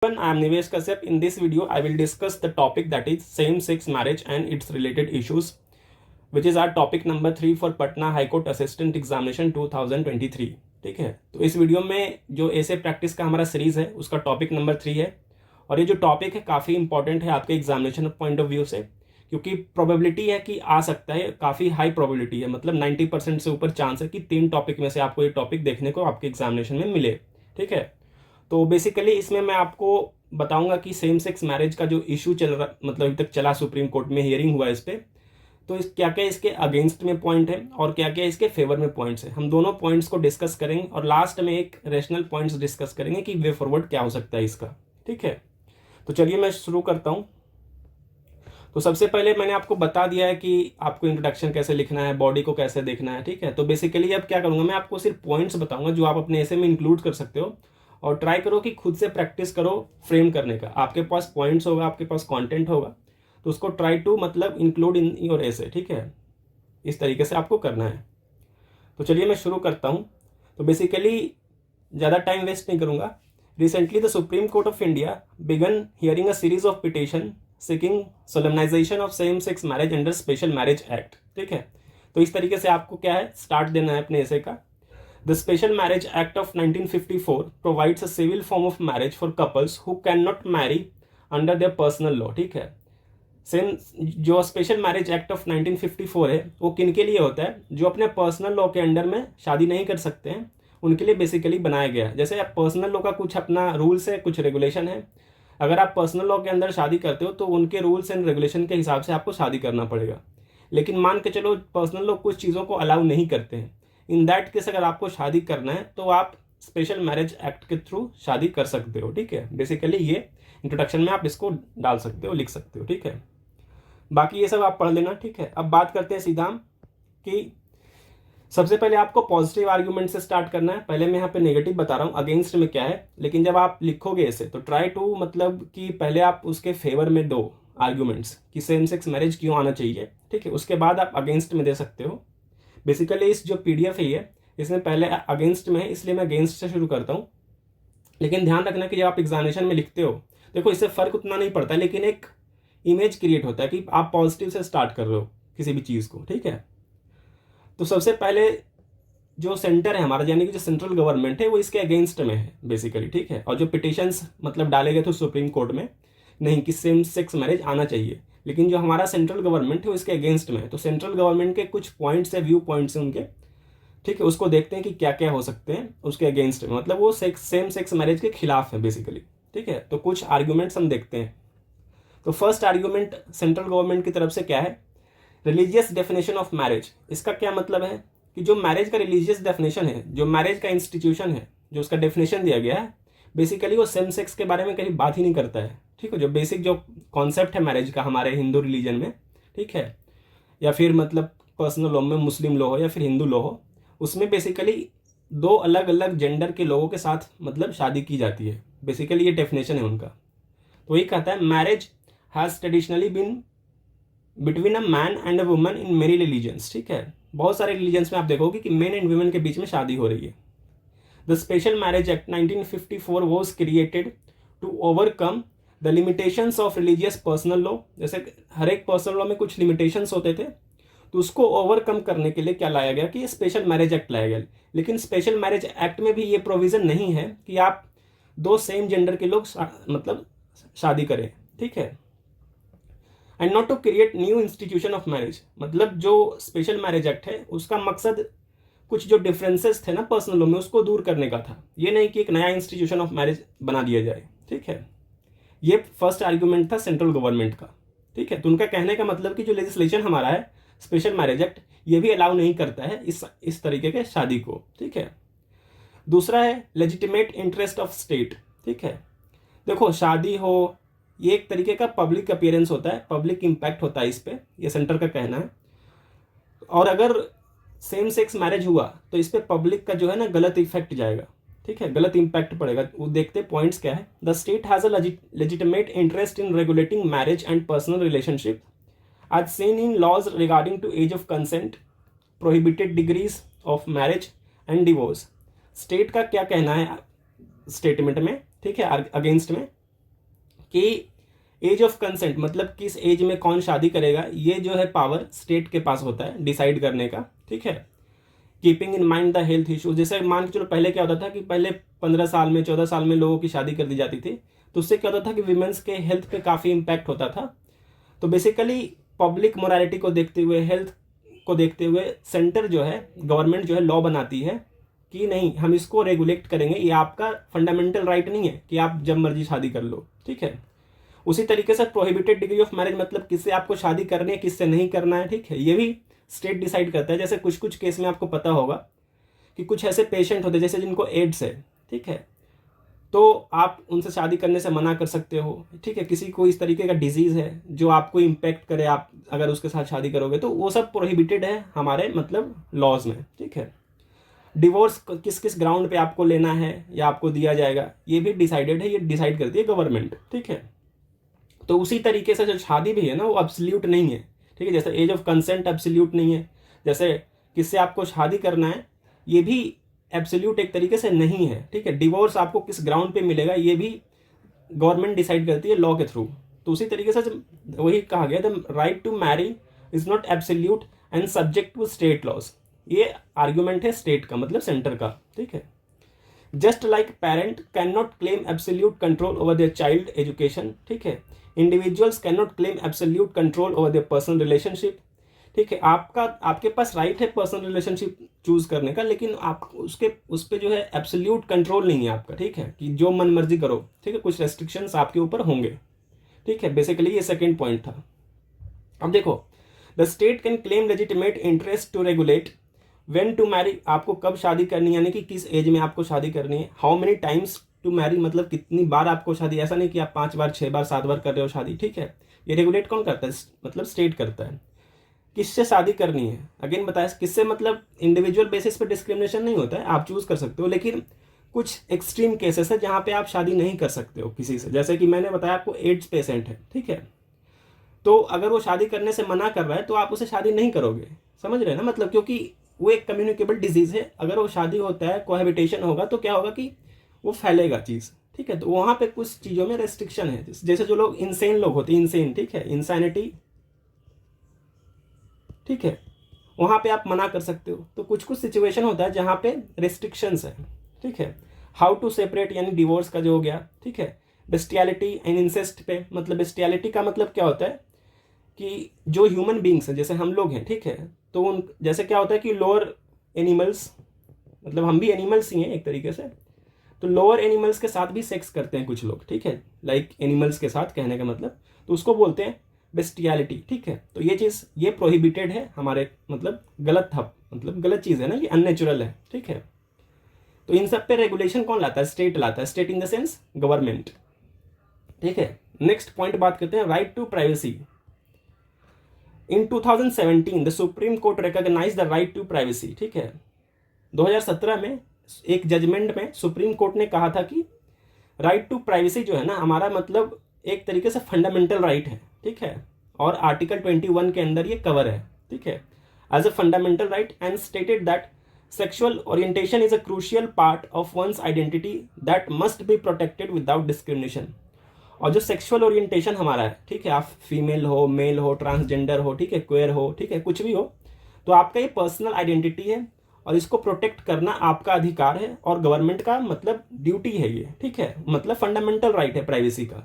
I am Nivesh Kashyap. In this video, I will discuss the topic that is same-sex marriage and its related issues, which is our topic number 3 for Patna High Court Assistant Examination 2023. ठीक है, तो इस video में जो ऐसे practice का हमारा series है उसका टॉपिक नंबर 3 है और ये जो टॉपिक है काफ़ी इंपॉर्टेंट है आपके एग्जामिनेशन पॉइंट ऑफ व्यू से, क्योंकि प्रोबेबिलिटी है कि आ सकता है, काफ़ी हाई प्रोबेबिलिटी है, मतलब 90% से ऊपर चांस है कि 3 टॉपिक में से आपको ये टॉपिक देखने को आपके एग्जामिनेशन में मिले। ठीक है, तो बेसिकली इसमें मैं आपको बताऊंगा कि सेम सेक्स मैरिज का जो इशू चल रहा, मतलब अभी तक चला, सुप्रीम कोर्ट में हियरिंग हुआ इस पर, तो इस क्या क्या इसके अगेंस्ट में पॉइंट है और क्या क्या इसके फेवर में पॉइंट्स है। हम दोनों पॉइंट्स को डिस्कस करेंगे और लास्ट में एक रेशनल पॉइंट्स डिस्कस करेंगे कि वे फॉरवर्ड क्या हो सकता है इसका। ठीक है, तो चलिए मैं शुरू करता हूँ। तो सबसे पहले मैंने आपको बता दिया है कि आपको इंट्रोडक्शन कैसे लिखना है, बॉडी को कैसे देखना है। ठीक है, तो बेसिकली अब क्या करूँगा, मैं आपको सिर्फ पॉइंट्स बताऊंगा जो आप अपने ऐसे में इंक्लूड कर सकते हो और ट्राई करो कि खुद से प्रैक्टिस करो फ्रेम करने का। आपके पास पॉइंट्स होगा, आपके पास कंटेंट होगा, तो उसको ट्राई टू मतलब इंक्लूड इन योर ऐसे। ठीक है, इस तरीके से आपको करना है। तो चलिए मैं शुरू करता हूँ। तो बेसिकली ज़्यादा टाइम वेस्ट नहीं करूँगा। Recently the supreme Court of India began hearing a series of petition seeking solemnization of same sex marriage under Special Marriage Act. ठीक है, तो इस तरीके से आपको क्या है, स्टार्ट देना है अपने ऐसे का। The Special Marriage Act of 1954 provides a civil form of marriage for couples who cannot marry under their personal law. ठीक है, सेम जो स्पेशल मैरिज एक्ट ऑफ 1954 है वो किन के लिए होता है, जो अपने पर्सनल लॉ के अंडर में शादी नहीं कर सकते हैं, उनके लिए बेसिकली बनाया गया है। जैसे आप पर्सनल लॉ का कुछ अपना रूल्स है, कुछ रेगुलेशन है, अगर आप पर्सनल लॉ के अंदर शादी करते हो तो उनके रूल्स एंड रेगुलेशन के हिसाब से आपको शादी करना पड़ेगा। लेकिन मान के चलो पर्सनल लॉ कुछ चीज़ों को अलाउ नहीं करते हैं, इन दैट केस अगर आपको शादी करना है तो आप स्पेशल मैरिज एक्ट के थ्रू शादी कर सकते हो। ठीक है, बेसिकली ये इंट्रोडक्शन में आप इसको डाल सकते हो, लिख सकते हो। ठीक है, बाकी ये सब आप पढ़ लेना। ठीक है, अब बात करते हैं सीधा कि सबसे पहले आपको पॉजिटिव आर्ग्यूमेंट से स्टार्ट करना है। पहले मैं यहाँ पे नेगेटिव बता रहा हूँ अगेंस्ट में क्या है, लेकिन जब आप लिखोगे इसे तो ट्राई टू मतलब कि पहले आप उसके फेवर में दो आर्ग्यूमेंट्स कि सेम सेक्स मैरिज क्यों आना चाहिए। ठीक है, उसके बाद आप अगेंस्ट में दे सकते हो। बेसिकली इस जो पीडीएफ है ये, इसमें पहले अगेंस्ट में है, इसलिए मैं अगेंस्ट से शुरू करता हूँ। लेकिन ध्यान रखना कि जब आप एग्जामिनेशन में लिखते हो, देखो इससे फर्क उतना नहीं पड़ता, लेकिन एक इमेज क्रिएट होता है कि आप पॉजिटिव से स्टार्ट कर रहे हो किसी भी चीज़ को। ठीक है, तो सबसे पहले जो सेंटर है हमारा, यानी कि जो सेंट्रल गवर्नमेंट है, वो इसके अगेंस्ट में है बेसिकली। ठीक है, और जो पिटिशंस मतलब डाले गए थे सुप्रीम कोर्ट में, नहीं कि सेम सेक्स मैरिज आना चाहिए, लेकिन जो हमारा सेंट्रल गवर्नमेंट है वो इसके अगेंस्ट में है। तो सेंट्रल गवर्नमेंट के कुछ पॉइंट्स है, व्यू पॉइंट्स हैं उनके। ठीक है, उसको देखते हैं कि क्या क्या हो सकते हैं उसके अगेंस्ट में, मतलब वो सेम सेक्स मैरिज के खिलाफ है बेसिकली। ठीक है, तो कुछ आर्ग्यूमेंट्स हम देखते हैं। तो फर्स्ट आर्ग्यूमेंट सेंट्रल गवर्नमेंट की तरफ से क्या है, रिलीजियस डेफिनेशन ऑफ मैरिज। इसका क्या मतलब है कि जो मैरिज का रिलीजियस डेफिनेशन है, जो मैरिज का इंस्टीट्यूशन है, जो उसका डेफिनेशन दिया गया है, बेसिकली वो सेम सेक्स के बारे में कहीं बात ही नहीं करता है। ठीक है, जो बेसिक जो कॉन्सेप्ट है मैरिज का हमारे हिंदू रिलीजन में, ठीक है, या फिर मतलब पर्सनल लॉ में मुस्लिम लॉ हो या फिर हिंदू लॉ हो, उसमें बेसिकली दो अलग अलग जेंडर के लोगों के साथ मतलब शादी की जाती है। बेसिकली ये डेफिनेशन है उनका। तो वही कहता है marriage has traditionally been between a man and a woman in many religions. ठीक है, बहुत सारे रिलीजन्स में आप देखोगे कि मेन एंड वुमेन के बीच में शादी हो रही है। The Special Marriage Act 1954 was created to overcome the limitations of religious personal law. जैसे हर एक पर्सनल लॉ में कुछ लिमिटेशंस होते थे, तो उसको ओवरकम करने के लिए क्या लाया गया कि ये स्पेशल मैरिज एक्ट लाया गया। लेकिन स्पेशल मैरिज एक्ट में भी ये प्रोविज़न नहीं है कि आप दो सेम जेंडर के लोग मतलब शादी करें। ठीक है, and not to create new institution of marriage. मतलब जो स्पेशल मैरिज एक्ट है उसका मकसद कुछ जो डिफरेंसेस थे ना पर्सनल लॉ में, उसको दूर करने का था, ये नहीं कि एक नया इंस्टीट्यूशन ऑफ मैरिज बना दिया जाए। ठीक है, ये फर्स्ट आर्ग्यूमेंट था सेंट्रल गवर्नमेंट का। ठीक है, तो उनका कहने का मतलब कि जो लेजिस्लेशन हमारा है स्पेशल मैरिज एक्ट, ये भी अलाउ नहीं करता है इस तरीके के शादी को। ठीक है, दूसरा है लेजिटिमेट इंटरेस्ट ऑफ स्टेट। ठीक है, देखो शादी हो, ये एक तरीके का पब्लिक अपीयरेंस होता है, पब्लिक इम्पैक्ट होता है इस पर, ये सेंटर का कहना है। और अगर सेम सेक्स मैरिज हुआ तो इस पर पब्लिक का जो है ना गलत इफेक्ट जाएगा। ठीक है, गलत इम्पैक्ट पड़ेगा। वो देखते पॉइंट्स क्या है। The state has a legitimate interest in regulating marriage and personal relationship as seen in laws regarding to age of consent, prohibited degrees of marriage and divorce। State का क्या कहना है स्टेटमेंट में, ठीक है, अगेंस्ट में, कि एज ऑफ कंसेंट मतलब किस एज में कौन शादी करेगा, ये जो है पावर स्टेट के पास होता है डिसाइड करने का, ठीक है। Keeping in mind the health issue, जैसे मान के चलो पहले क्या होता था कि पहले 15 साल में 14 साल में लोगों की शादी कर दी जाती थी, तो उससे क्या होता था कि विमेंस के हेल्थ पे काफ़ी इम्पैक्ट होता था। तो बेसिकली पब्लिक मोरालिटी को देखते हुए, हेल्थ को देखते हुए सेंटर जो है, गवर्नमेंट जो है लॉ बनाती है कि नहीं हम इसको रेगुलेट करेंगे, ये आपका फंडामेंटल राइट नहीं है कि आप जब मर्जी शादी कर लो, ठीक है। उसी तरीके से प्रोहिबिटेड डिग्री ऑफ मैरिज मतलब किससे आपको शादी करनी है, किससे नहीं करना है, ठीक है, ये भी स्टेट डिसाइड करता है। जैसे कुछ कुछ केस में आपको पता होगा कि कुछ ऐसे पेशेंट होते हैं जैसे जिनको एड्स है, ठीक है, तो आप उनसे शादी करने से मना कर सकते हो, ठीक है। किसी को इस तरीके का डिजीज़ है जो आपको इम्पेक्ट करे, आप अगर उसके साथ शादी करोगे तो वो सब प्रोहिबिटेड है हमारे मतलब लॉज में, ठीक है। डिवोर्स किस किस ग्राउंड पे आपको लेना है या आपको दिया जाएगा, ये भी डिसाइडेड है, ये डिसाइड करती है गवर्नमेंट, ठीक है। तो उसी तरीके से जो शादी भी है ना वो एब्सोल्यूट नहीं है, ठीक है। जैसे एज ऑफ कंसेंट एब्सोल्यूट नहीं है, जैसे किससे आपको शादी करना है ये भी एब्सोल्यूट एक तरीके से नहीं है, ठीक है। डिवोर्स आपको किस ग्राउंड पे मिलेगा ये भी गवर्नमेंट डिसाइड करती है लॉ के थ्रू। तो उसी तरीके से वही कहा गया the right to marry is not absolute and subject to state laws, ये आर्ग्यूमेंट है स्टेट का मतलब सेंटर का, ठीक है। Just like parent can not claim absolute control over their child education, ठीक है, individuals can not claim absolute control over their personal relationship, ठीक है। आपके पास राइट है पर्सनल रिलेशनशिप चूज करने का, लेकिन आप उस पर जो है एब्सोल्यूट कंट्रोल नहीं है आपका, ठीक है, कि जो मन मर्जी करो, ठीक है, कुछ रेस्ट्रिक्शंस आपके ऊपर होंगे, ठीक है। बेसिकली ये सेकंड पॉइंट था। अब देखो, the state can claim legitimate interest to regulate when to marry, आपको कब शादी करनी है, यानी कि किस एज में आपको शादी करनी है। How many times to marry मतलब कितनी बार आपको शादी, ऐसा नहीं कि आप 5 बार 6 बार 7 बार कर रहे हो शादी, ठीक है। ये रेगुलेट कौन करता है, मतलब स्टेट करता है। किससे शादी करनी है, अगेन बताया किससे, मतलब इंडिविजुअल बेसिस पे डिस्क्रिमिनेशन नहीं होता है, आप चूज कर सकते हो, लेकिन कुछ एक्सट्रीम केसेस है जहाँ पे आप शादी नहीं कर सकते हो किसी से। जैसे कि मैंने बताया आपको एड्स पेशेंट है, ठीक है, तो अगर वो शादी करने से मना कर रहा है तो आप उसे शादी नहीं करोगे, समझ रहे हैं ना, मतलब क्योंकि वो एक कम्युनिकेबल डिजीज है। अगर वो शादी होता है, कोहैबिटेशन होगा, तो क्या होगा कि वो फैलेगा चीज़, ठीक है। तो वहाँ पे कुछ चीज़ों में रेस्ट्रिक्शन है, जैसे जो लोग इंसेन लोग होते हैं, इंसेन, ठीक है, इंसानिटी, ठीक है, वहाँ पे आप मना कर सकते हो। तो कुछ कुछ सिचुएशन होता है जहाँ पे रेस्ट्रिक्शंस है, ठीक है। हाउ टू सेपरेट यानी डिवोर्स का जो हो गया, ठीक है। बेस्टियलिटी एंड इंसेस्ट पे, मतलब बेस्टियलिटी का मतलब क्या होता है कि जो ह्यूमन बींग्स हैं जैसे हम लोग हैं, ठीक है, तो उन जैसे क्या होता है कि लोअर एनिमल्स, मतलब हम भी एनिमल्स ही हैं एक तरीके से, तो लोअर एनिमल्स के साथ भी सेक्स करते हैं कुछ लोग, ठीक है, लाइक एनिमल्स के साथ, कहने का मतलब, तो उसको बोलते हैं बेस्टियलिटी, ठीक है। तो ये चीज़ ये प्रोहिबिटेड है हमारे, मतलब गलत था, मतलब गलत चीज़ है ना, ये अननेचुरल है, ठीक है। तो इन सब पे रेगुलेशन कौन लाता है, स्टेट लाता है, state in the sense government, ठीक है। नेक्स्ट पॉइंट बात करते हैं, right to privacy. In 2017 the supreme Court recognize the right to privacy, ठीक है। 2017 में एक जजमेंट में सुप्रीम कोर्ट ने कहा था कि राइट टू प्राइवेसी जो है ना हमारा, मतलब एक तरीके से फंडामेंटल राइट है, ठीक है, और आर्टिकल 21 के अंदर ये कवर है, ठीक है, as a fundamental right, and stated that sexual orientation is a crucial part of one's identity that must be protected without discrimination. और जो सेक्सुअल ओरिएंटेशन हमारा है, ठीक है, आप फीमेल हो, मेल हो, ट्रांसजेंडर हो, ठीक है, क्वेयर हो, ठीक है, कुछ भी हो, तो आपका ये पर्सनल आइडेंटिटी है और इसको प्रोटेक्ट करना आपका अधिकार है और गवर्नमेंट का मतलब ड्यूटी है ये, ठीक है, मतलब फंडामेंटल राइट है प्राइवेसी का,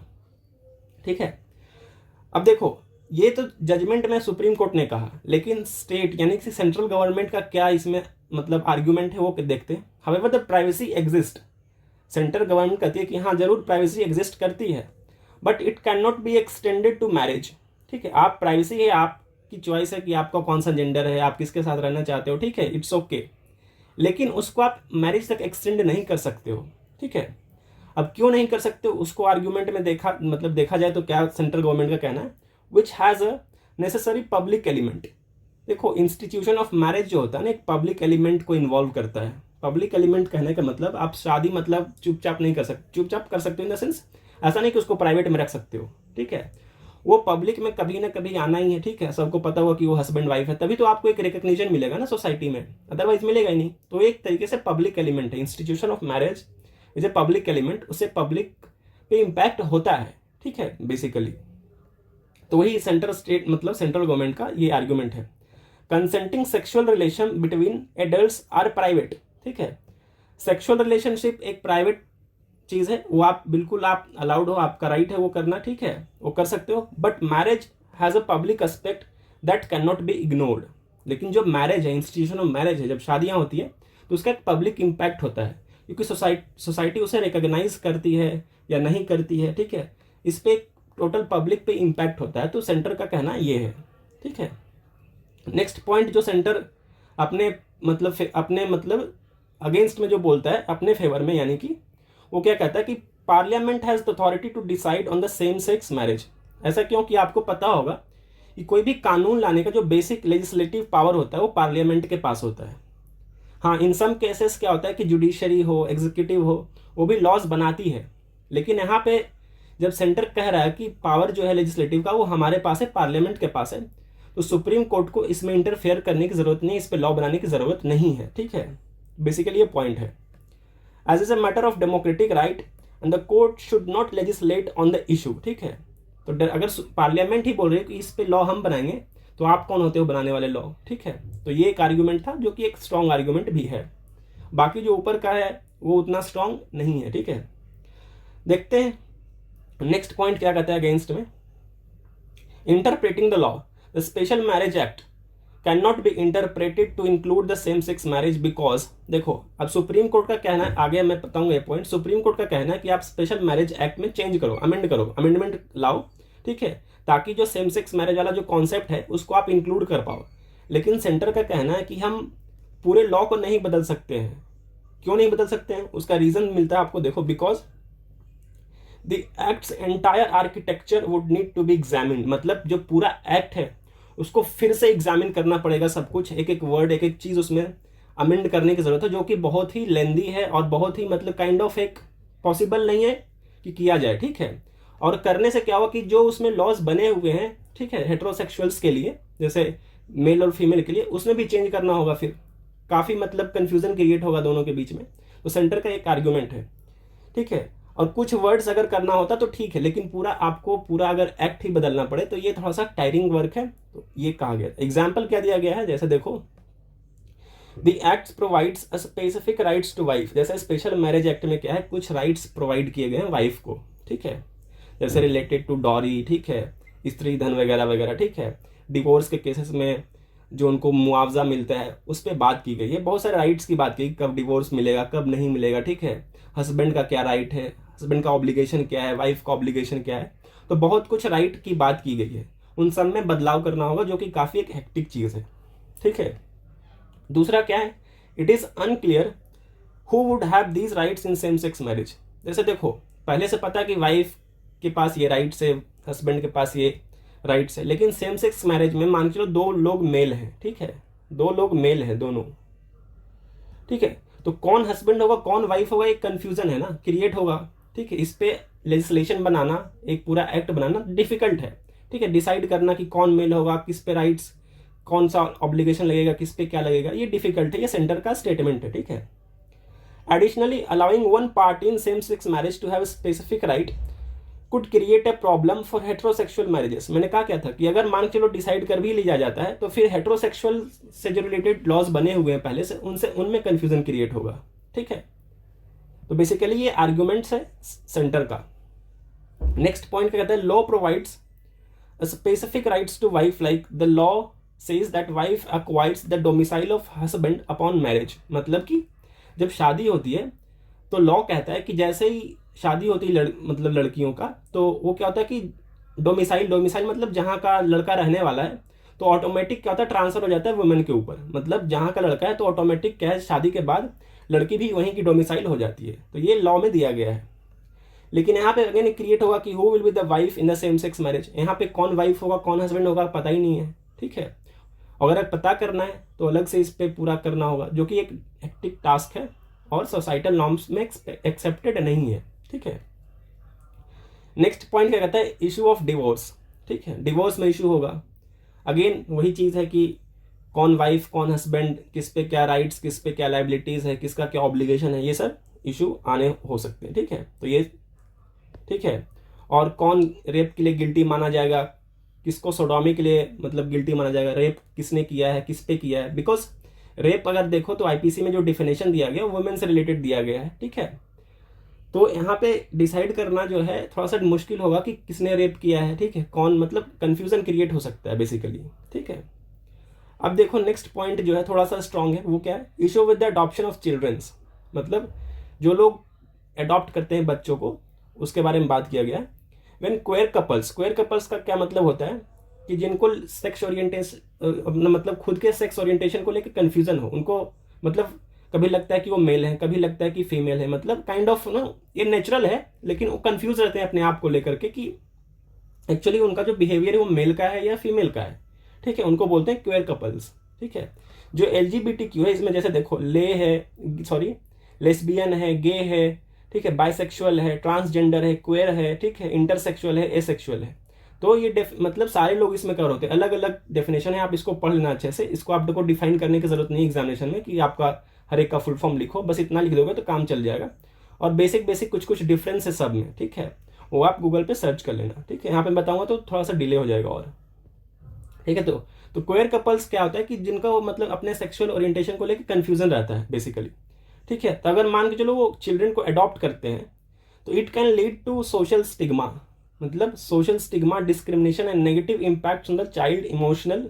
ठीक है। अब देखो, ये तो जजमेंट में सुप्रीम कोर्ट ने कहा, लेकिन स्टेट यानी कि सेंट्रल गवर्नमेंट का क्या इसमें मतलब आर्ग्यूमेंट है वो देखते हैं। However the privacy exist, central government कहती है कि हाँ जरूर प्राइवेसी एग्जिस्ट करती है, but it can not be extended to marriage, ठीक है। आप प्राइवेसी है, आपकी चॉइस है कि आपका कौन सा जेंडर है, आप किसके साथ रहना चाहते हो, ठीक है, इट्स ओके, लेकिन उसको आप मैरिज तक एक्सटेंड नहीं कर सकते हो, ठीक है। अब क्यों नहीं कर सकते हो, उसको आर्ग्यूमेंट में देखा जाए तो क्या सेंट्रल गवर्नमेंट का कहना है, which has a necessary public element. देखो, इंस्टीट्यूशन ऑफ मैरिज जो होता है ना, एक पब्लिक एलिमेंट को इन्वॉल्व करता है। पब्लिक एलिमेंट कहने का मतलब आप शादी मतलब चुपचाप नहीं कर सकते, चुपचाप कर सकते हो इन द सेंस, ऐसा नहीं कि उसको प्राइवेट में रख सकते हो, ठीक है, वो पब्लिक में कभी ना कभी आना ही है, ठीक है। सबको पता होगा कि वो हस्बैंड वाइफ है, तभी तो आपको एक रिकग्निशन मिलेगा ना सोसाइटी में, अदरवाइज मिलेगा ही नहीं। तो एक तरीके से पब्लिक एलिमेंट है, institution of marriage is a public element, उससे पब्लिक पे इम्पैक्ट होता है, ठीक है बेसिकली। तो वही सेंटर स्टेट मतलब सेंट्रल गवर्नमेंट का ये आर्ग्यूमेंट है। Consenting sexual relation between adults are private, ठीक है। सेक्सुअल रिलेशनशिप एक प्राइवेट चीज है, वो आप बिल्कुल आप अलाउड हो, आपका राइट है वो करना, ठीक है, वो कर सकते हो। But marriage has a public aspect that can not be ignored. लेकिन जो मैरिज है, इंस्टीट्यूशन ऑफ मैरिज है, जब शादियां होती है तो उसका एक पब्लिक इम्पैक्ट होता है, क्योंकि सोसाइटी उसे रिकॉग्नाइज करती है या नहीं करती है, ठीक है। इस पे टोटल पब्लिक पे इम्पैक्ट होता है। तो सेंटर का कहना ये है, ठीक है। नेक्स्ट पॉइंट जो सेंटर अपने मतलब अगेंस्ट में जो बोलता है अपने फेवर में, यानी कि वो क्या कहता है कि Parliament has the authority to decide on the same sex marriage. ऐसा क्यों कि आपको पता होगा कि कोई भी कानून लाने का जो बेसिक लेजिस्लेटिव पावर होता है वो पार्लियामेंट के पास होता है। हाँ, इन सम केसेस क्या होता है कि जुडिशरी हो, एग्जीक्यूटिव हो, वो भी लॉज बनाती है। लेकिन यहाँ पे जब सेंटर कह रहा है कि पावर जो है लेजिस्लेटिव का वो हमारे पास है, पार्लियामेंट के पास है, तो सुप्रीम कोर्ट को इसमें इंटरफेयर करने की जरूरत नहीं, इस पर लॉ बनाने की जरूरत नहीं है, ठीक है। बेसिकली ये पॉइंट है। As is a matter of democratic right and the court should not legislate on the issue, ठीक है। तो अगर पार्लियामेंट ही बोल रही है कि इस पे लॉ हम बनाएंगे, तो आप कौन होते हो बनाने वाले लॉ, ठीक है। तो ये एक आर्ग्यूमेंट था जो कि एक स्ट्रॉन्ग आर्ग्यूमेंट भी है। बाकी जो ऊपर का है वो उतना स्ट्रॉन्ग नहीं है, ठीक है। देखते हैं नेक्स्ट पॉइंट क्या कहता है अगेंस्ट में। Interpreting the law, the Special Marriage Act can not be interpreted to include the same sex marriage because, देखो अब सुप्रीम कोर्ट का कहना है, आगे मैं बताऊंगा ये पॉइंट। सुप्रीम कोर्ट का कहना है कि आप स्पेशल मैरिज एक्ट में चेंज करो, अमेंडमेंट लाओ, ठीक है, ताकि जो सेम सेक्स मैरिज वाला जो कॉन्सेप्ट है उसको आप इंक्लूड कर पाओ। लेकिन सेंटर का कहना है कि हम पूरे लॉ को नहीं बदल सकते हैं। क्यों नहीं बदल सकते हैं, उसका रीजन मिलता है आपको, देखो, because the act's entire architecture would need to be examined. मतलब जो पूरा एक्ट है उसको फिर से एग्जामिन करना पड़ेगा, सब कुछ, एक एक वर्ड, एक एक चीज उसमें अमेंड करने की जरूरत है, जो कि बहुत ही लेंदी है और बहुत ही मतलब काइंड ऑफ एक पॉसिबल नहीं है कि किया जाए, ठीक है। और करने से क्या हुआ कि जो उसमें लॉज बने हुए हैं, ठीक है, हेटेरोसेक्सुअल्स के लिए, जैसे मेल और फीमेल के लिए, उसमें भी चेंज करना होगा, फिर काफी मतलब कंफ्यूजन क्रिएट होगा दोनों के बीच में। तो सेंटर का एक आर्ग्यूमेंट है, ठीक है। और कुछ वर्ड्स अगर करना होता तो ठीक है, लेकिन आपको पूरा अगर एक्ट ही बदलना पड़े तो ये थोड़ा सा टायरिंग वर्क है। तो ये कहा गया, एग्जाम्पल क्या दिया गया है, जैसे देखो, the act provides a specific rights to wife. जैसे स्पेशल मैरिज एक्ट में क्या है, कुछ राइट्स प्रोवाइड किए गए हैं वाइफ को, ठीक है, जैसे रिलेटेड टू डॉरी, ठीक है, स्त्री धन वगैरह वगैरह, ठीक है। डिवोर्स के केसेस में जो उनको मुआवजा मिलता है उस पर बात की गई है, बहुत सारे राइट्स की बात की, कब डिवोर्स मिलेगा, कब नहीं मिलेगा, ठीक है। हस्बैंड का क्या राइट है, हस्बैंड का ऑब्लिगेशन क्या है, वाइफ का ऑब्लिगेशन क्या है। तो बहुत कुछ राइट की बात की गई है, उन सब में बदलाव करना होगा, जो कि काफी एक हेक्टिक चीज है, ठीक है। दूसरा क्या है, it is unclear who would have these rights in same sex marriage. जैसे देखो, पहले से पता कि वाइफ के पास ये राइट्स है, हस्बैंड के पास ये राइट्स है, लेकिन सेम सेक्स मैरिज में मान के चलो दो लोग मेल हैं, ठीक है, दो लोग मेल हैं दोनों, ठीक है। तो कौन हस्बैंड होगा कौन वाइफ होगा, एक कंफ्यूजन है ना, क्रिएट होगा, ठीक है। इस पे लेजिस्लेशन बनाना, एक पूरा एक्ट बनाना डिफिकल्ट है, ठीक है। डिसाइड करना कि कौन मेल होगा, किस पे राइट्स, कौन सा ऑब्लिगेशन लगेगा, किस पे क्या लगेगा, ये डिफिकल्ट है, ये सेंटर का स्टेटमेंट है, ठीक है। Additionally allowing one party in same sex marriage to have specific right could create a problem for heterosexual marriages. मैंने कहा क्या था कि अगर मान चलो डिसाइड कर भी लिया जाता है तो फिर हेटेरोसेक्सुअल से जो रिलेटेड लॉज बने हुए हैं पहले से, उनमें कंफ्यूजन क्रिएट होगा, ठीक है। तो बेसिकली ये आर्ग्यूमेंट्स है सेंटर का। नेक्स्ट पॉइंट क्या कहता है, law provides specific rights to wife, like the law says that wife acquires the domicile of husband upon marriage. मतलब कि जब शादी होती है तो लॉ कहता है कि जैसे ही शादी होती है मतलब लड़कियों का, तो वो क्या होता है कि डोमिसाइल मतलब जहाँ का लड़का रहने वाला है, तो ऑटोमेटिक क्या होता है, ट्रांसफर हो जाता है वुमेन के ऊपर। मतलब जहाँ का लड़का है तो ऑटोमेटिक क्या है, शादी के बाद लड़की भी वहीं की डोमिसाइल हो जाती है। तो ये लॉ में दिया गया है। लेकिन यहाँ पे अगेन क्रिएट होगा कि who will be the wife in the same sex marriage. यहाँ पे कौन वाइफ होगा कौन हस्बैंड होगा पता ही नहीं है, ठीक है। अगर पता करना है तो अलग से इस पे पूरा करना होगा, जो कि एक हेक्टिक टास्क है और सोसाइटल नॉर्म्स में एक्सेप्टेड नहीं है, ठीक है। नेक्स्ट पॉइंट क्या कहता है, इशू ऑफ डिवोर्स, ठीक है। डिवोर्स में इशू होगा, अगेन वही चीज है कि कौन वाइफ कौन हस्बैंड, किस पे क्या राइट्स, किस पे क्या लाइबिलिटीज है, किसका क्या ऑब्लिगेशन है, ये सब इशू आने हो सकते हैं, ठीक है। तो ये ठीक है। और कौन रेप के लिए गिल्टी माना जाएगा, किसको सोडोमी के लिए मतलब गिल्टी माना जाएगा, रेप किसने किया है, किस पे किया है। बिकॉज रेप अगर देखो तो आईपीसी में जो डिफिनेशन दिया गया वुमेन से रिलेटेड दिया गया है, ठीक है। तो यहाँ पे डिसाइड करना जो है थोड़ा सा मुश्किल होगा कि किसने रेप किया है, ठीक है, कौन, मतलब कंफ्यूजन क्रिएट हो सकता है बेसिकली, ठीक है। अब देखो नेक्स्ट पॉइंट जो है थोड़ा सा स्ट्रांग है, वो क्या है, issue with the adoption of childrens, मतलब जो लोग अडॉप्ट करते हैं बच्चों को, उसके बारे में बात किया गया है। व्हेन क्वेयर कपल्स का क्या मतलब होता है कि जिनको सेक्स ओरिएंटेशन मतलब खुद के सेक्स ओरिएंटेशन को लेकर कंफ्यूजन हो, उनको मतलब कभी लगता है कि वो मेल है, कभी लगता है कि फीमेल है, मतलब काइंड ऑफ ना, ये नेचुरल है, लेकिन वो कंफ्यूज रहते हैं अपने आप को लेकर के कि एक्चुअली उनका जो बिहेवियर है वो मेल का है या फीमेल का है, ठीक है, उनको बोलते हैं क्वेयर कपल्स, ठीक है। जो LGBTQ है इसमें जैसे देखो लेस्बियन है, गे है, ठीक है, बाइसेक्सुअल है, ट्रांसजेंडर है, क्वेयर है, ठीक है, इंटरसेक्सुअल है, एसेक्सुअल है। तो ये मतलब सारे लोग इसमें कवर होते हैं, अलग अलग डेफिनेशन है, आप इसको पढ़ लेना अच्छे से, इसको आपको डिफाइन करने की जरूरत नहीं एग्जामिनेशन में कि आपका हर एक का फुल फॉर्म लिखो, बस इतना लिख दोगे तो काम चल जाएगा। और बेसिक कुछ डिफरेंस है सब में, ठीक है, वो आप गूगल पे सर्च कर लेना, ठीक है। यहाँ पे बताऊंगा तो थोड़ा सा डिले हो जाएगा और, ठीक है। तो क्वेयर कपल्स क्या होता है कि जिनका मतलब अपने सेक्सुअल ओरिएंटेशन को लेकर कंफ्यूजन रहता है बेसिकली, ठीक है। तो अगर मान के चलो वो चिल्ड्रन को अडॉप्ट करते हैं तो it can lead to social stigma, मतलब social stigma, discrimination and negative impact on the child emotional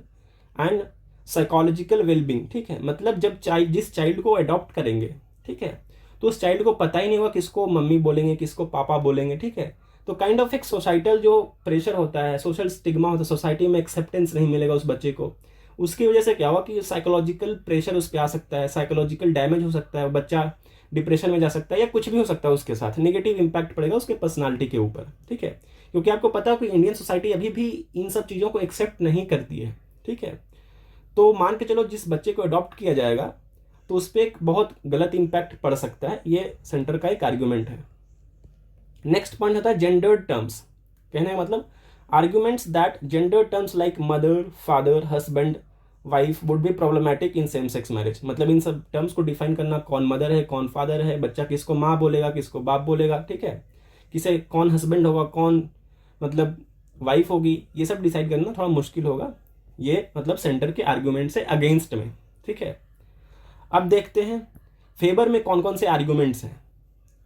and psychological wellbeing, ठीक है। मतलब जब जिस चाइल्ड को अडॉप्ट करेंगे, ठीक है, तो उस चाइल्ड को पता ही नहीं होगा किसको मम्मी बोलेंगे, किसको पापा बोलेंगे, ठीक है। तो काइंड ऑफ एक सोसाइटल जो प्रेशर होता है, सोशल स्टिग्मा होता है, सोसाइटी में एक्सेप्टेंस नहीं मिलेगा उस बच्चे को, उसकी वजह से क्या हुआ कि साइकोलॉजिकल प्रेशर उस पर आ सकता है, साइकोलॉजिकल डैमेज हो सकता है, बच्चा डिप्रेशन में जा सकता है या कुछ भी हो सकता है उसके साथ, नेगेटिव इंपैक्ट पड़ेगा उसके पर्सनालिटी के ऊपर, ठीक है। क्योंकि आपको पता है कि इंडियन सोसाइटी अभी भी इन सब चीज़ों को एक्सेप्ट नहीं करती है, ठीक है। तो मान के चलो जिस बच्चे को अडॉप्ट किया जाएगा तो उस पर एक बहुत गलत इंपैक्ट पड़ सकता है, ये सेंटर का एक आर्ग्यूमेंट है। नेक्स्ट पॉइंट होता है जेंडर्ड टर्म्स, कहने का मतलब arguments that gender terms like mother, father, husband, wife would be problematic in same sex marriage, मतलब इन सब टर्म्स को डिफाइन करना, कौन मदर है, कौन फादर है, बच्चा किसको माँ बोलेगा, किसको बाप बोलेगा, ठीक है, किसे कौन हस्बैंड होगा, कौन मतलब वाइफ होगी, ये सब डिसाइड करना थोड़ा मुश्किल होगा, ये मतलब सेंटर के आर्ग्यूमेंट से अगेंस्ट में, ठीक है। अब देखते हैं फेवर में कौन कौन से आर्ग्यूमेंट्स हैं,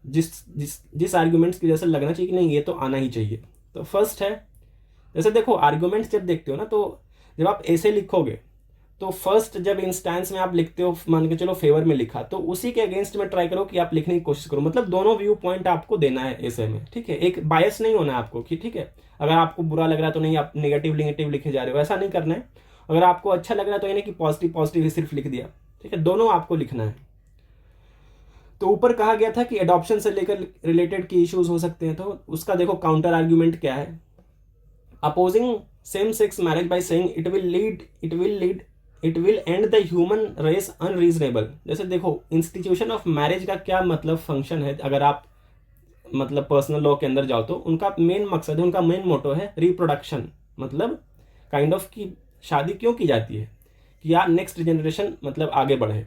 जिस आर्ग्यूमेंट्स की जैसे लगना चाहिए कि नहीं ये तो आना ही चाहिए। तो फर्स्ट है, जैसे देखो आर्ग्यूमेंट्स जब देखते हो ना, तो जब आप ऐसे लिखोगे तो फर्स्ट जब इंस्टेंस में आप लिखते हो, मान के चलो फेवर में लिखा, तो उसी के अगेंस्ट में ट्राई करो कि आप लिखने की कोशिश करो, मतलब दोनों व्यू पॉइंट आपको देना है ऐसे में, ठीक है। एक बायस नहीं होना है आपको कि ठीक है अगर आपको बुरा लग रहा है तो नहीं आप नेगेटिव लिखे जा रहे हो, ऐसा नहीं करना है। अगर आपको अच्छा लग रहा है तो ये नहीं कि पॉजिटिव ही सिर्फ लिख दिया, ठीक है, दोनों आपको लिखना है। तो ऊपर कहा गया था कि एडॉप्शन से लेकर रिलेटेड की इश्यूज हो सकते हैं, तो उसका देखो काउंटर आर्ग्यूमेंट क्या है, opposing same sex marriage by saying it will end the human race unreasonable. जैसे देखो इंस्टीट्यूशन ऑफ मैरिज का क्या मतलब फंक्शन है, अगर आप मतलब पर्सनल लॉ के अंदर जाओ तो उनका मेन मकसद है, उनका मेन मोटो है रिप्रोडक्शन, मतलब काइंड ऑफ की शादी क्यों की जाती है कि यार नेक्स्ट जनरेशन मतलब आगे बढ़े,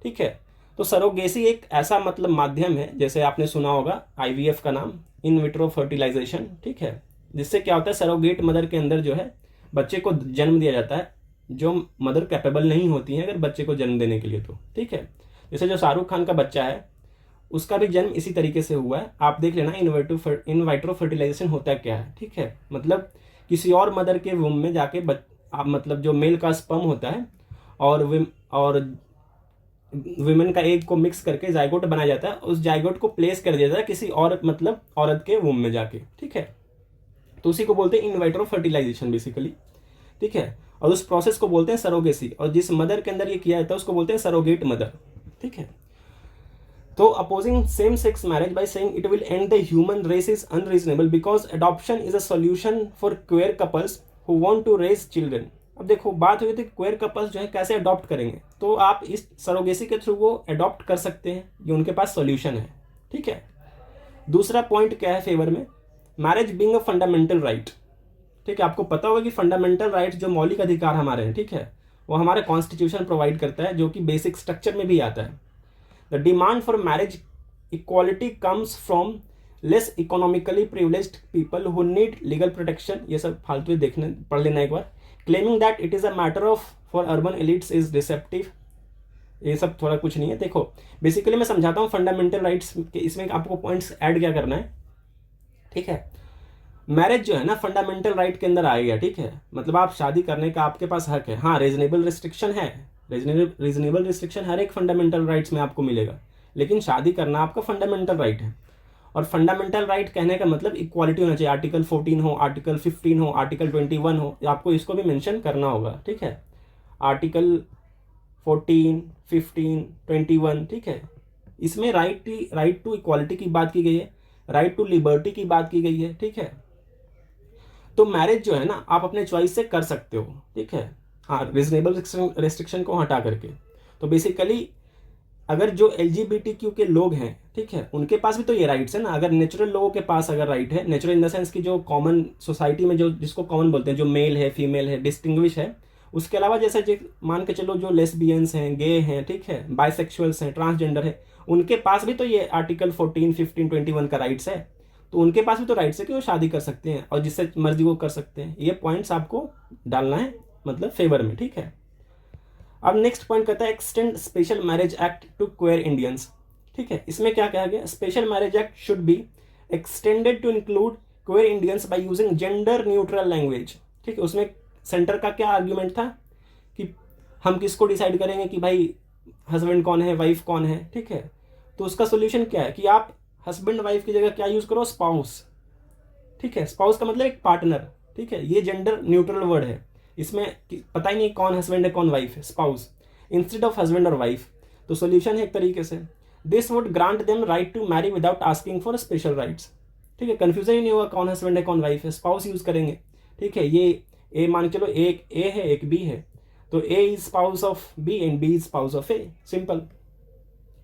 ठीक है। तो सरोगेसी एक ऐसा मतलब माध्यम है, जैसे आपने सुना होगा IVF का नाम, इन विट्रो फर्टिलाइजेशन, ठीक है, जिससे क्या होता है सरोगेट मदर के अंदर जो है बच्चे को जन्म दिया जाता है, जो मदर कैपेबल नहीं होती है अगर बच्चे को जन्म देने के लिए, तो ठीक है। जैसे जो शाहरुख खान का बच्चा है उसका भी जन्म इसी तरीके से हुआ है, आप देख लेना इन वाइट्रो फर्टिलाइजेशन होता क्या है, ठीक है, मतलब किसी और मदर के वूम में जाके मतलब जो मेल का स्पर्म होता है और विमेन का एग को मिक्स करके जाइगोट बनाया जाता है, उस जाइगोट को प्लेस कर दिया जाता है किसी और मतलब औरत के वूम में जाके, ठीक है। तो उसी को बोलते हैं इन वाइट्रो फर्टिलाइजेशन बेसिकली, ठीक है। और उस प्रोसेस को बोलते हैं सरोगेसी, और जिस मदर के अंदर ये किया जाता है उसको बोलते हैं सरोगेट मदर, ठीक है। तो opposing same sex marriage by saying it will end the human race is unreasonable because adoption is a solution for queer couples who want to raise children. अब देखो बात हुई थी क्वेयर कपल्स जो है कैसे अडॉप्ट करेंगे, तो आप इस सरोगेसी के थ्रू वो अडॉप्ट कर सकते हैं, ये उनके पास सॉल्यूशन है, ठीक है। दूसरा पॉइंट क्या है फेवर में, marriage being a fundamental right, ठीक है। आपको पता होगा कि फंडामेंटल राइट्स जो मौलिक अधिकार हमारे हैं, ठीक है, वो हमारे कॉन्स्टिट्यूशन प्रोवाइड करता है, जो कि बेसिक स्ट्रक्चर में भी आता है। The demand for marriage equality comes from less economically privileged people who need legal protection, ये सब फालतू देखने पढ़ लेना एक बार, claiming that it is a matter of for urban elites is deceptive, ये सब थोड़ा कुछ नहीं है। देखो बेसिकली मैं समझाता हूँ फंडामेंटल राइट्स के, इसमें आपको पॉइंट्स ऐड क्या करना है, ठीक है। मैरिज जो है ना फंडामेंटल राइट के अंदर आ गया, ठीक है, मतलब आप शादी करने का आपके पास हक है। हाँ रीजनेबल रिस्ट्रिक्शन है, रीजनेबल रिस्ट्रिक्शन हर एक फंडामेंटल राइट्स में आपको मिलेगा, लेकिन शादी करना आपका फंडामेंटल राइट है। और फंडामेंटल राइट कहने का मतलब इक्वालिटी होना चाहिए, आर्टिकल 14 हो, आर्टिकल 15 हो, आर्टिकल 21 हो, आपको इसको भी मेंशन करना होगा, ठीक है। आर्टिकल 14, 15, 21, ठीक है, इसमें राइट टू इक्वालिटी की बात की गई है, राइट टू लिबर्टी की बात की गई है, ठीक है। तो मैरिज जो है ना आप अपने चॉइस से कर सकते हो, ठीक है, हाँ रीजनेबल रेस्ट्रिक्शन को हटा करके। तो बेसिकली अगर जो LGBTQ के लोग हैं, ठीक है, उनके पास भी तो ये राइट्स है ना। अगर नेचुरल लोगों के पास अगर राइट है, नेचुरल इन द सेंस कि जो कॉमन सोसाइटी में जो जिसको कॉमन बोलते हैं, जो मेल है, फीमेल है, डिस्टिंग्विश है, उसके अलावा जैसे मान के चलो जो लेस्बियंस हैं, गे हैं, ठीक है, बाइसेक्सुअल्स हैं, ट्रांसजेंडर है, उनके पास भी तो ये आर्टिकल 14, 15, 21 का राइट्स है। तो उनके पास भी तो राइट्स है कि वो शादी कर सकते हैं और जिससे मर्जी वो कर सकते हैं। ये पॉइंट्स आपको डालना है मतलब फेवर में, ठीक है। अब नेक्स्ट पॉइंट कहता है extend Special Marriage Act to queer Indians, ठीक है। इसमें क्या कहा गया, Special Marriage Act should be extended to include queer Indians by using gender neutral language, ठीक है। उसमें सेंटर का क्या आर्ग्यूमेंट था कि हम किसको डिसाइड करेंगे कि भाई हस्बैंड कौन है, वाइफ कौन है, ठीक है। तो उसका सोल्यूशन क्या है कि आप हस्बैंड वाइफ की जगह क्या यूज करो, स्पाउस, ठीक है। स्पाउस का मतलब एक पार्टनर, ठीक है, ये जेंडर न्यूट्रल वर्ड है, इसमें पता ही नहीं कौन हस्बैंड है कौन वाइफ है, स्पाउस इंस्टेड ऑफ हस्बैंड और वाइफ। तो सोल्यूशन है एक तरीके से, this would grant them right to marry without asking for special rights, ठीक है। कंफ्यूजन ही नहीं होगा कौन हस्बैंड है कौन वाइफ है, स्पाउस यूज करेंगे, ठीक है। ये ए मान चलो एक ए है एक बी है, तो A is spouse of B and B is spouse of A, simple,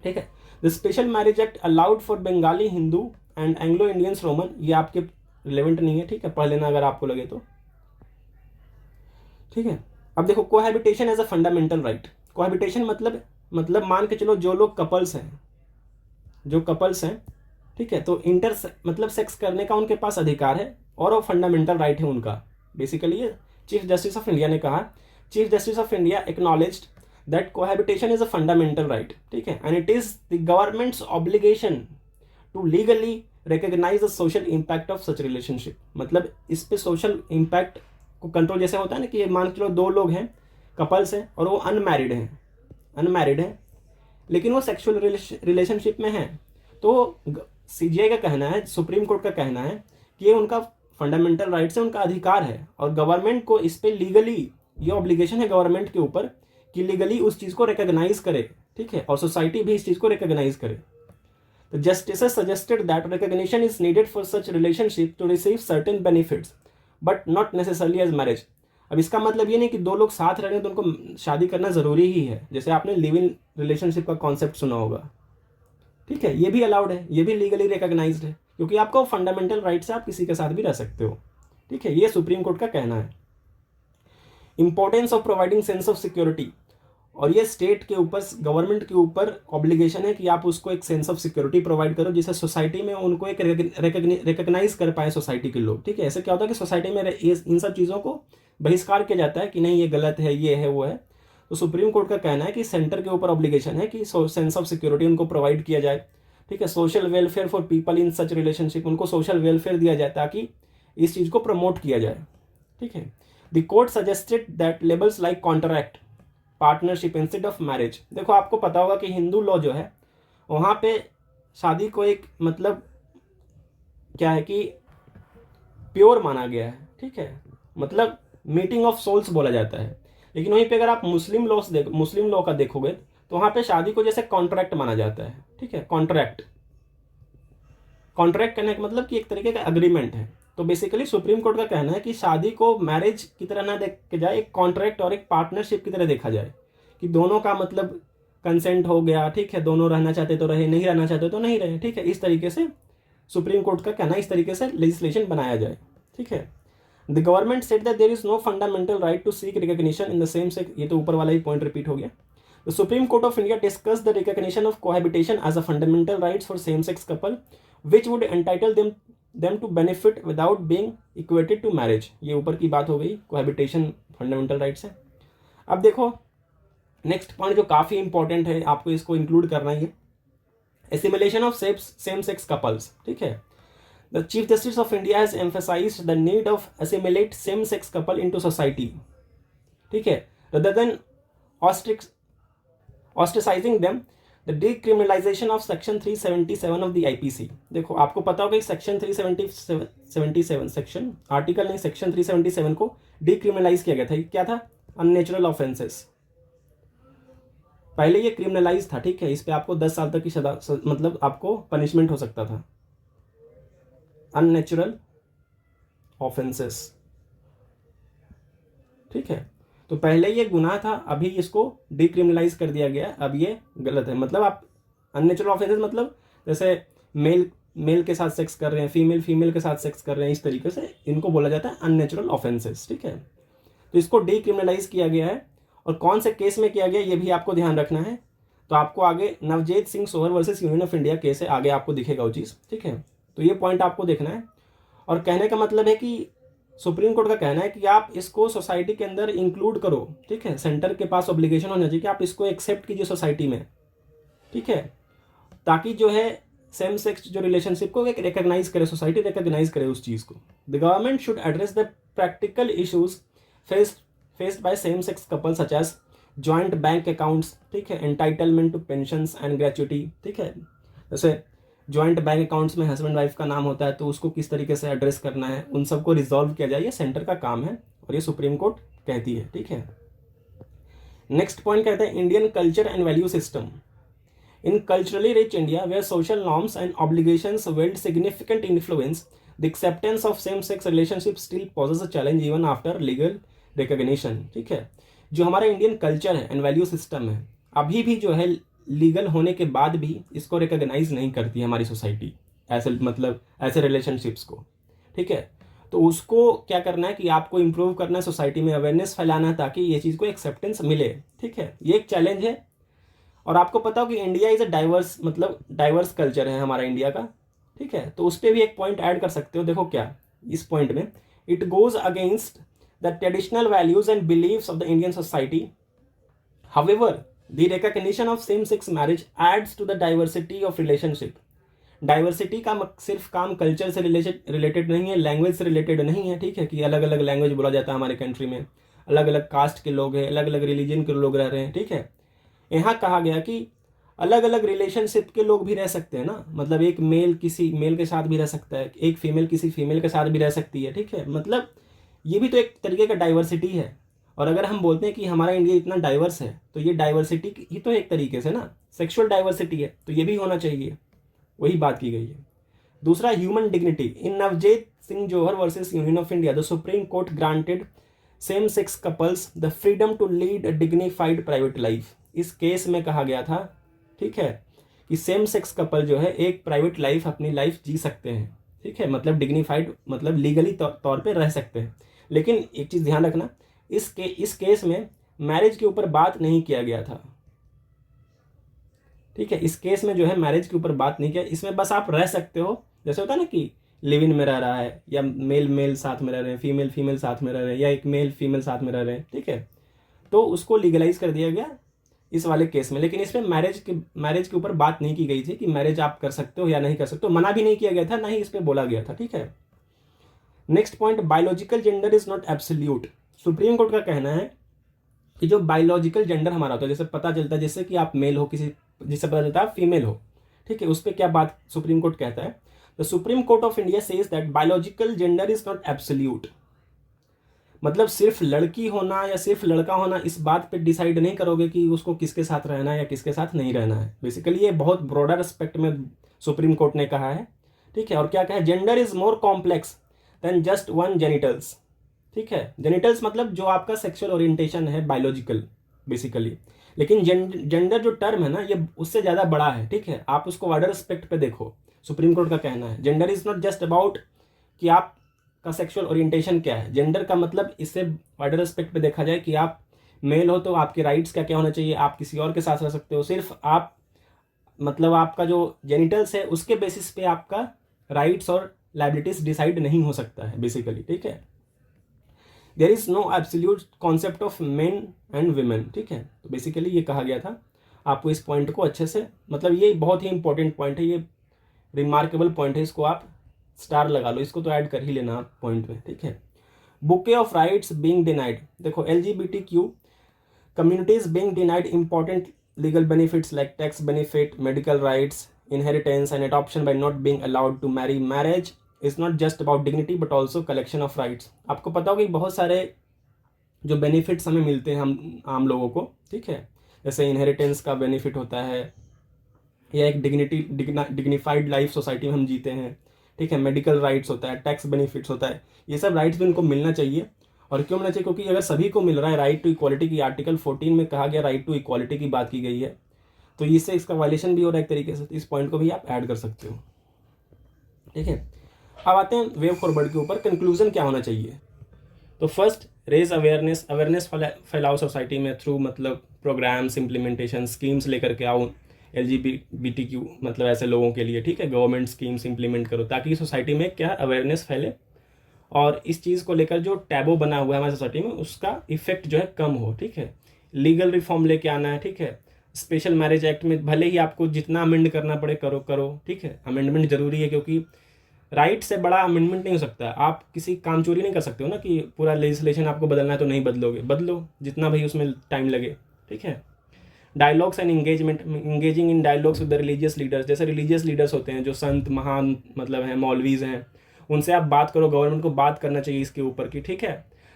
ठीक है। The Special Marriage Act allowed for Bengali Hindu and Anglo Indians Roman, ये आपके रिलेवेंट नहीं है, ठीक है, पढ़ लेना अगर आपको लगे तो, ठीक है। अब देखो cohabitation as a fundamental right, cohabitation मतलब मान के चलो जो लोग कपल्स हैं, जो कपल्स हैं, ठीक है, तो इंटर मतलब सेक्स करने का उनके पास अधिकार है और वो फंडामेंटल राइट है उनका। बेसिकली ये चीफ जस्टिस ऑफ इंडिया ने कहा, Chief Justice of India acknowledged that cohabitation is a fundamental right, ठीक है, and it is the government's obligation to legally recognize the social impact of such relationship. मतलब इस पे social impact को control जैसे होता है ना कि मान के चलो दो लोग हैं, कपल्स हैं और वो अनमैरिड हैं लेकिन वो सेक्सुअल रिलेशनशिप में हैं, तो CJI का कहना है, सुप्रीम कोर्ट का कहना है कि ये उनका फंडामेंटल राइट से उनका अधिकार है और गवर्नमेंट को इस पे लीगली ये ऑब्लिगेशन है गवर्नमेंट के ऊपर कि लीगली उस चीज़ को रिकॉग्नाइज करे, ठीक है, और सोसाइटी भी इस चीज़ को रिकॉग्नाइज करे। The justices suggested that recognition is needed for such relationship to receive certain benefits, but not necessarily as marriage. अब इसका मतलब ये नहीं कि दो लोग साथ रह रहे हैं तो उनको शादी करना ज़रूरी ही है, जैसे आपने लिव इन रिलेशनशिप का कॉन्सेप्ट सुना होगा, ठीक है, ये भी अलाउड है, ये भी लीगली रिकॉग्नाइज्ड है क्योंकि आपका फंडामेंटल राइट से आप किसी के साथ भी रह सकते हो, ठीक है, ये सुप्रीम कोर्ट का कहना है। Importance of providing sense of security, और ये स्टेट के ऊपर, गवर्नमेंट के ऊपर ऑब्लिगेशन है कि आप उसको एक सेंस ऑफ सिक्योरिटी प्रोवाइड करो जिससे सोसाइटी में उनको एक रिकॉग्नाइज कर पाए सोसाइटी के लोग, ठीक है। ऐसे क्या होता है कि सोसाइटी में इन सब चीज़ों को बहिष्कार किया जाता है कि नहीं ये गलत है, ये है, वो है। तो सुप्रीम कोर्ट का कहना है कि सेंटर के ऊपर ऑब्लिगेशन है कि सेंस ऑफ सिक्योरिटी उनको प्रोवाइड किया जाए, ठीक है। Social welfare for people in such relationship, उनको सोशल वेलफेयर दिया जाए ताकि इस चीज़ को प्रमोट किया जाए, ठीक है। The court suggested that labels like contract, partnership instead of marriage, देखो आपको पता होगा कि हिंदू लॉ जो है वहाँ पे शादी को एक मतलब क्या है कि प्योर माना गया है, ठीक है, मतलब मीटिंग ऑफ सोल्स बोला जाता है। लेकिन वहीं पे अगर आप मुस्लिम लॉ का देखोगे तो वहाँ पे शादी को जैसे कॉन्ट्रैक्ट माना जाता है, ठीक है। कॉन्ट्रैक्ट करने का मतलब कि एक तरीके का अग्रीमेंट है। तो बेसिकली सुप्रीम कोर्ट का कहना है कि शादी को मैरिज की तरह ना देखे जाए, एक कॉन्ट्रैक्ट और एक पार्टनरशिप की तरह देखा जाए कि दोनों का मतलब कंसेंट हो गया, ठीक है, दोनों रहना चाहते तो रहे, नहीं रहना चाहते तो नहीं रहे, ठीक है। इस तरीके से सुप्रीम कोर्ट का कहना है, इस तरीके से लेजिस्लेशन बनाया जाए, ठीक है। The government said that there is no fundamental right to seek recognition in the same sex, ये तो ऊपर वाला ही पॉइंट रिपीट हो गया। The Supreme Court of India discussed the recognition of cohabitation as a fundamental rights for same-sex couple, which would entitle them to benefit without being equated to marriage. ये ऊपर की बात हो गई, cohabitation fundamental rights है. अब देखो next point जो काफी इंपॉर्टेंट है, आपको इसको इंक्लूड करना ही है, assimilation of same-sex couples. ठीक है, The Chief Justice of India has emphasized the need of assimilate same-sex couple into society. ठीक है, rather than ostracizing them, the decriminalization of section 377 of the IPC. देखो आपको पता होगा कि सेक्शन 377 सेक्शन आर्टिकल नहीं, सेक्शन 377 को डिक्रिमिनलाइज किया गया था. क्या था? Unnatural offences. पहले ये क्रिमिनलाइज था. ठीक है, इस पे आपको 10 साल तक की सजा, मतलब आपको पनिशमेंट हो सकता था. Unnatural offences. ठीक है, तो पहले ये गुनाह था, अभी इसको डिक्रिमिनलाइज कर दिया गया. अब ये गलत है. मतलब आप अननेचुरल ऑफेंसेस मतलब जैसे मेल के साथ सेक्स कर रहे हैं, फीमेल के साथ सेक्स कर रहे हैं, इस तरीके से इनको बोला जाता है अननेचुरल ऑफेंसेस. ठीक है, तो इसको डिक्रिमिनलाइज किया गया है. और कौन से केस में किया गया ये भी आपको ध्यान रखना है. तो आपको आगे नवजीत सिंह सोहर versus union of India case है, आगे आपको दिखेगा वो चीज़. ठीक है, तो ये पॉइंट आपको देखना है. और कहने का मतलब है कि सुप्रीम कोर्ट का कहना है कि आप इसको सोसाइटी के अंदर इंक्लूड करो. ठीक है, सेंटर के पास ऑब्लिगेशन होना चाहिए कि आप इसको एक्सेप्ट कीजिए सोसाइटी में. ठीक है, ताकि जो है सेम सेक्स जो रिलेशनशिप को एक रिकॉग्नाइज करे, सोसाइटी रिकॉग्नाइज करे उस चीज़ को. The government should address the practical issues faced by same sex couple such as joint bank accounts. ठीक है, entitlement to pensions and gratuity. ठीक है, जैसे जॉइंट बैंक अकाउंट्स में हस्बैंड वाइफ का नाम होता है, तो उसको किस तरीके से एड्रेस करना है, उन सबको रिजॉल्व किया जाए. ये सेंटर का काम है और ये सुप्रीम कोर्ट कहती है. ठीक है, नेक्स्ट पॉइंट कहते हैं Indian culture and value system. In culturally rich India where social norms and obligations wield significant influence, the acceptance of same sex relationship still poses a challenge even after legal recognition. ठीक है, जो हमारा Indian culture है and value system है, अभी भी जो है लीगल होने के बाद भी इसको रिकॉग्नाइज नहीं करती है हमारी सोसाइटी, ऐसे मतलब ऐसे रिलेशनशिप्स को. ठीक है, तो उसको क्या करना है कि आपको इम्प्रूव करना है, सोसाइटी में अवेयरनेस फैलाना है ताकि ये चीज़ को एक्सेप्टेंस मिले. ठीक है, ये एक चैलेंज है. और आपको पता हो कि India is a diverse culture है हमारा इंडिया का. ठीक है, तो उस पर भी एक पॉइंट ऐड कर सकते हो. देखो क्या इस पॉइंट में, it goes against the traditional values and beliefs of the Indian society. However the recognition of same sex marriage adds to the diversity of relationship. Diversity का सिर्फ काम कल्चर से रिलेटेड नहीं है, लैंग्वेज से रिलेटेड नहीं है. ठीक है, कि अलग अलग लैंग्वेज बोला जाता है हमारे कंट्री में, अलग अलग कास्ट के लोग हैं, अलग अलग रिलीजन के लोग रह रहे हैं. ठीक है, यहाँ कहा गया कि अलग अलग रिलेशनशिप के लोग भी रह सकते हैं ना. मतलब एक मेल किसी मेल के साथ भी रह सकता है, एक फीमेल किसी फीमेल के साथ भी रह सकती है. ठीक है, मतलब ये भी तो एक तरीके का डाइवर्सिटी है. और अगर हम बोलते हैं कि हमारा इंडिया इतना डाइवर्स है, तो ये डाइवर्सिटी ही तो एक तरीके से ना सेक्सुअल डाइवर्सिटी है, तो ये भी होना चाहिए. वही बात की गई है. दूसरा, human dignity. In Navjeet Singh Johar versus union of India, the supreme court granted same sex couples the freedom to lead a dignified private life. इस केस में कहा गया था, ठीक है, कि सेम सेक्स कपल जो है एक प्राइवेट लाइफ, अपनी लाइफ जी सकते हैं. ठीक है, मतलब डिग्निफाइड मतलब लीगली तौर पे रह सकते हैं. लेकिन एक चीज़ ध्यान रखना, इस केस में मैरिज के ऊपर बात नहीं किया गया था. ठीक है, इस केस में जो है मैरिज के ऊपर बात नहीं किया. इसमें बस आप रह सकते हो, जैसे होता है ना कि लिव इन में रह रहा है, या मेल साथ में रह रहे हैं, फीमेल साथ में रह रहे हैं, या एक मेल फीमेल साथ में रह रहे हैं. ठीक है, तो उसको लीगलाइज कर दिया गया इस वाले केस में. लेकिन इसमें मैरिज के ऊपर बात नहीं की गई थी कि मैरिज आप कर सकते हो या नहीं कर सकते हो, मना भी नहीं किया गया था, ना ही इस पर बोला गया था. ठीक है, next point, biological gender is not absolute. Supreme court का कहना है कि जो बायोलॉजिकल जेंडर हमारा होता है, जैसे पता चलता है जैसे कि आप मेल हो, किसी जिससे पता चलता है आप फीमेल हो. ठीक है, उस पर क्या बात सुप्रीम कोर्ट कहता है, the supreme Court of India says that biological gender is not absolute. मतलब सिर्फ लड़की होना या सिर्फ लड़का होना, इस बात पे डिसाइड नहीं करोगे कि उसको किसके साथ रहना है या किसके साथ नहीं रहना है. बेसिकली ये बहुत ब्रॉडर एस्पेक्ट में सुप्रीम कोर्ट ने कहा है. ठीक है, और क्या कहा है, gender is more complex than just one genitals. ठीक है, जेनिटल्स मतलब जो आपका सेक्सुअल ओरिएंटेशन है बायोलॉजिकल बेसिकली. लेकिन जेंडर जो टर्म है ना, ये उससे ज़्यादा बड़ा है. ठीक है, आप उसको वाइडर एस्पेक्ट पे देखो. सुप्रीम कोर्ट का कहना है gender is not just about कि आप का सेक्सुअल ओरिएंटेशन क्या है. जेंडर का मतलब इससे वाइडर एस्पेक्ट पे देखा जाए कि आप मेल हो तो आपके राइट्स क्या क्या होना चाहिए, आप किसी और के साथ रह सकते हो, सिर्फ आप मतलब आपका जो जेनिटल्स है उसके बेसिस पे आपका राइट्स और लाइबिलिटीज डिसाइड नहीं हो सकता है बेसिकली, ठीक है। There is no absolute concept of men and women, ठीक है। तो बेसिकली ये कहा गया था, आपको इस पॉइंट को अच्छे से, मतलब ये बहुत ही इंपॉर्टेंट पॉइंट है, ये रिमार्केबल पॉइंट है, इसको आप स्टार लगा लो, इसको तो ऐड कर ही लेना आप पॉइंट में, ठीक है। Bouquet of rights being denied, देखो LGBTQ communities being denied important legal benefits like tax benefit, medical rights, inheritance and adoption by not being allowed to marry. Marriage is not just about dignity but also collection of rights. आपको पता होगा कि बहुत सारे जो benefits हमें मिलते हैं हम आम लोगों को, ठीक है, जैसे इनहेरिटेंस का बेनिफिट होता है, या एक डिग्निफाइड लाइफ सोसाइटी में हम जीते हैं, ठीक है, मेडिकल राइट्स होता है, टैक्स बेनिफिट्स होता है, ये सब राइट्स भी उनको मिलना चाहिए। और क्यों मिलना चाहिए? क्योंकि अगर सभी को मिल रहा है, राइट टू इक्वालिटी की आर्टिकल 14 में कहा गया, राइट टू इक्वालिटी की बात की गई है, तो इससे इसका वायलेशन भी हो रहा है एक तरीके से, इस पॉइंट को भी आप ऐड कर सकते हो, ठीक है। अब आते हैं वे फॉरवर्ड के ऊपर, कंक्लूजन क्या होना चाहिए। तो फर्स्ट, रेज अवेयरनेस, अवेयरनेस फैलाओ सोसाइटी में थ्रू मतलब प्रोग्राम्स, इम्प्लीमेंटेशन, स्कीम्स लेकर के आओ LGBTQ मतलब ऐसे लोगों के लिए, ठीक है, गवर्नमेंट स्कीम्स इंप्लीमेंट करो ताकि सोसाइटी में क्या अवेयरनेस फैले और इस चीज़ को लेकर जो टैबू बना हुआ है हमारी सोसाइटी में उसका इफेक्ट जो है कम हो, ठीक है। लीगल रिफॉर्म लेके आना है, ठीक है। स्पेशल मैरिज एक्ट में भले ही आपको जितना अमेंड करना पड़े करो, ठीक है, अमेंडमेंट जरूरी है क्योंकि राइट से बड़ा अमेंडमेंट नहीं हो सकता। आप किसी काम चोरी नहीं कर सकते हो ना कि पूरा लेजिस्लेशन आपको बदलना है तो नहीं बदलोगे, बदलो जितना भाई उसमें टाइम लगे, ठीक है। Dialogues and engaging in dialogues with the religious leaders, जैसे रिलीजियस लीडर्स होते हैं जो संत महान मतलब हैं, मौलवीज हैं, उनसे आप बात करो, गवर्नमेंट को बात करना चाहिए इसके ऊपर की, ठीक है।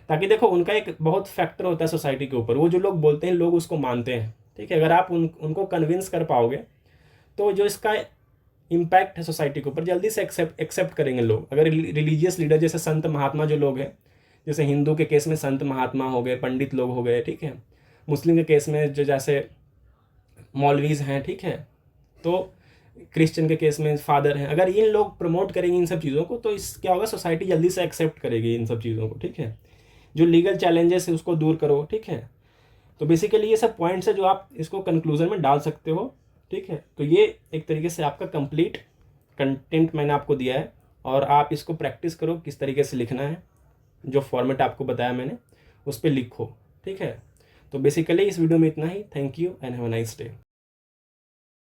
ताकि देखो उनका एक बहुत फैक्टर होता है सोसाइटी के ऊपर, वो जो लोग बोलते हैं लोग उसको मानते हैं, ठीक है। अगर आप उनको कन्विंस कर पाओगे तो जो इसका इम्पैक्ट है सोसाइटी के ऊपर जल्दी से एक्सेप्ट करेंगे लोग। अगर रिलीजियस लीडर जैसे संत महात्मा जो लोग हैं, जैसे हिंदू के केस में संत महात्मा हो गए, पंडित लोग हो गए, ठीक है, मुस्लिम के केस में जो जैसे मौलवीज हैं, ठीक है, तो क्रिश्चियन के केस में फादर हैं, अगर ये लोग प्रमोट करेंगे इन सब चीज़ों को तो इस क्या होगा, सोसाइटी जल्दी से एक्सेप्ट करेगी इन सब चीज़ों को, ठीक है। जो लीगल चैलेंजेस है उसको दूर करो, ठीक है। तो बेसिकली ये सब पॉइंट्स है जो आप इसको कंक्लूजन में डाल सकते हो, ठीक है। तो ये एक तरीके से आपका कंप्लीट कंटेंट मैंने आपको दिया है और आप इसको प्रैक्टिस करो किस तरीके से लिखना है, जो फॉर्मेट आपको बताया मैंने उस पर लिखो, ठीक है। तो बेसिकली इस वीडियो में इतना ही। Thank you and have a nice day.